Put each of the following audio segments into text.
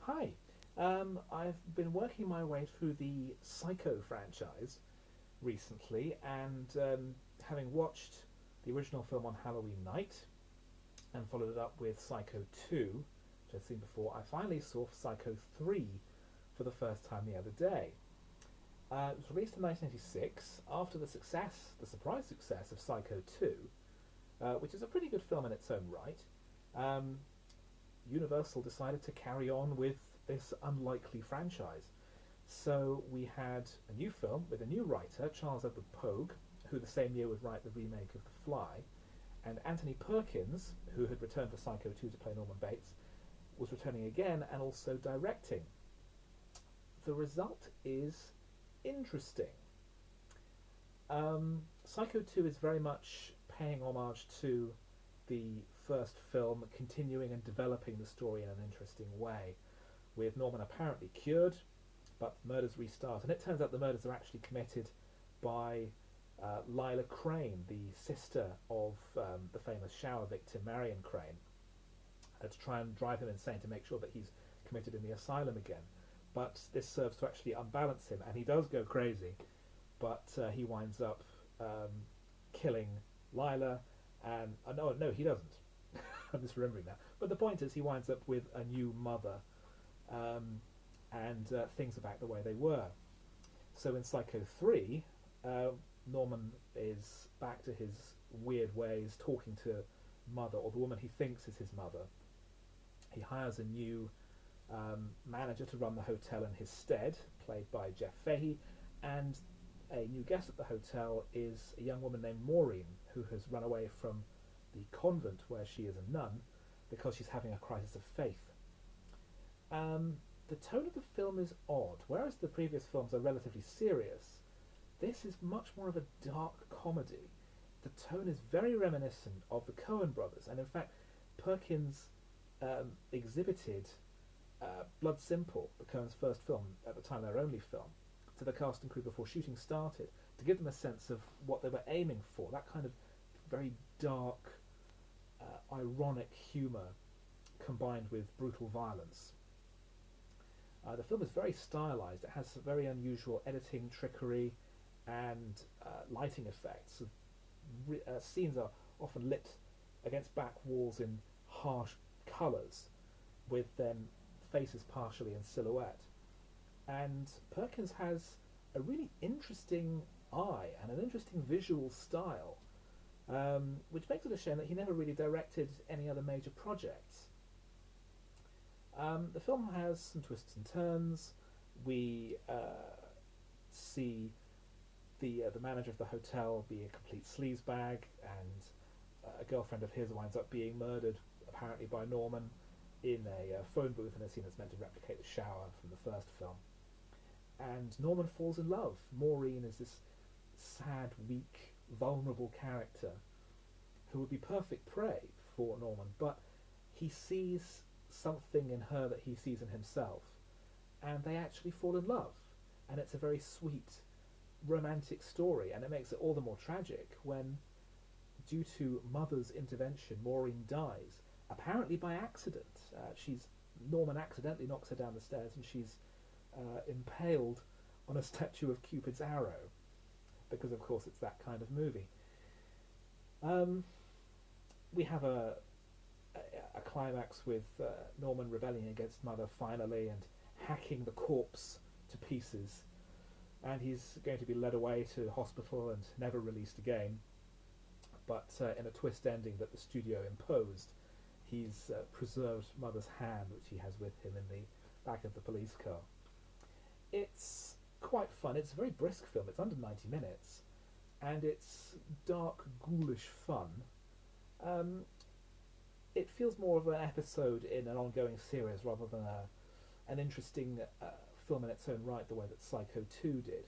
Hi. I've been working my way through the Psycho franchise recently, and having watched the original film on Halloween night and followed it up with Psycho 2, which I'd seen before, I finally saw Psycho 3 for the first time the other day. It was released in 1986 after the surprise success of Psycho 2, which is a pretty good film in its own right. Um, Universal decided to carry on with this unlikely franchise. So we had a new film with a new writer, Charles Edward Pogue, who the same year would write the remake of The Fly, and Anthony Perkins, who had returned for Psycho 2 to play Norman Bates, was returning again and also directing. The result is interesting. Psycho 2 is very much paying homage to the first film, continuing and developing the story in an interesting way, with Norman apparently cured, but murders restart. And it turns out the murders are actually committed by Lila Crane, the sister of the famous shower victim Marion Crane, to try and drive him insane to make sure that he's committed in the asylum again. But this serves to actually unbalance him, and he does go crazy, but he winds up killing Lila, and no, he doesn't. I'm just remembering that. But the point is, he winds up with a new mother, and things are back the way they were. So in Psycho 3, Norman is back to his weird ways, talking to mother, or the woman he thinks is his mother. He hires a new manager to run the hotel in his stead, played by Jeff Fahey, and a new guest at the hotel is a young woman named Maureen, who has run away from the convent where she is a nun because she's having a crisis of faith. The tone of the film is odd. Whereas the previous films are relatively serious, this is much more of a dark comedy. The tone is very reminiscent of the Coen brothers, and in fact, Perkins exhibited Blood Simple, the Coen's first film, at the time their only film, to the cast and crew before shooting started, to give them a sense of what they were aiming for, that kind of very dark, ironic humour combined with brutal violence. The film is very stylised. It has some very unusual editing trickery and lighting effects. Scenes are often lit against back walls in harsh colours, with then faces partially in silhouette. And Perkins has a really interesting eye and an interesting visual style, which makes it a shame that he never really directed any other major projects. The film has some twists and turns. We see the manager of the hotel be a complete sleazebag, and a girlfriend of his winds up being murdered, apparently by Norman, in a phone booth in a scene that's meant to replicate the shower from the first film. And Norman falls in love. Maureen is this sad, weak, vulnerable character who would be perfect prey for Norman, but he sees something in her that he sees in himself, and they actually fall in love. And it's a very sweet, romantic story, and it makes it all the more tragic when, due to mother's intervention, Maureen dies, apparently by accident. Norman accidentally knocks her down the stairs, and she's impaled on a statue of Cupid's arrow, because of course it's that kind of movie. We have a climax with Norman rebelling against Mother finally and hacking the corpse to pieces, and he's going to be led away to hospital and never released again, but in a twist ending that the studio imposed, he's preserved Mother's hand, which he has with him in the back of the police car. It's quite fun. It's a very brisk film. It's under 90 minutes, and it's dark, ghoulish fun. It feels more of an episode in an ongoing series rather than an interesting film in its own right, the way that Psycho 2 did.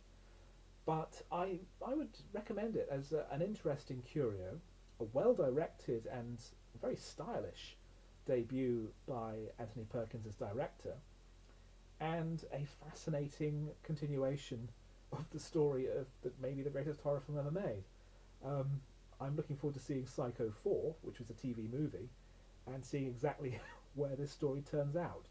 But I would recommend it as an interesting curio, a well-directed and very stylish debut by Anthony Perkins as director, and a fascinating continuation of the story of maybe the greatest horror film ever made. I'm looking forward to seeing Psycho 4, which was a TV movie, and seeing exactly where this story turns out.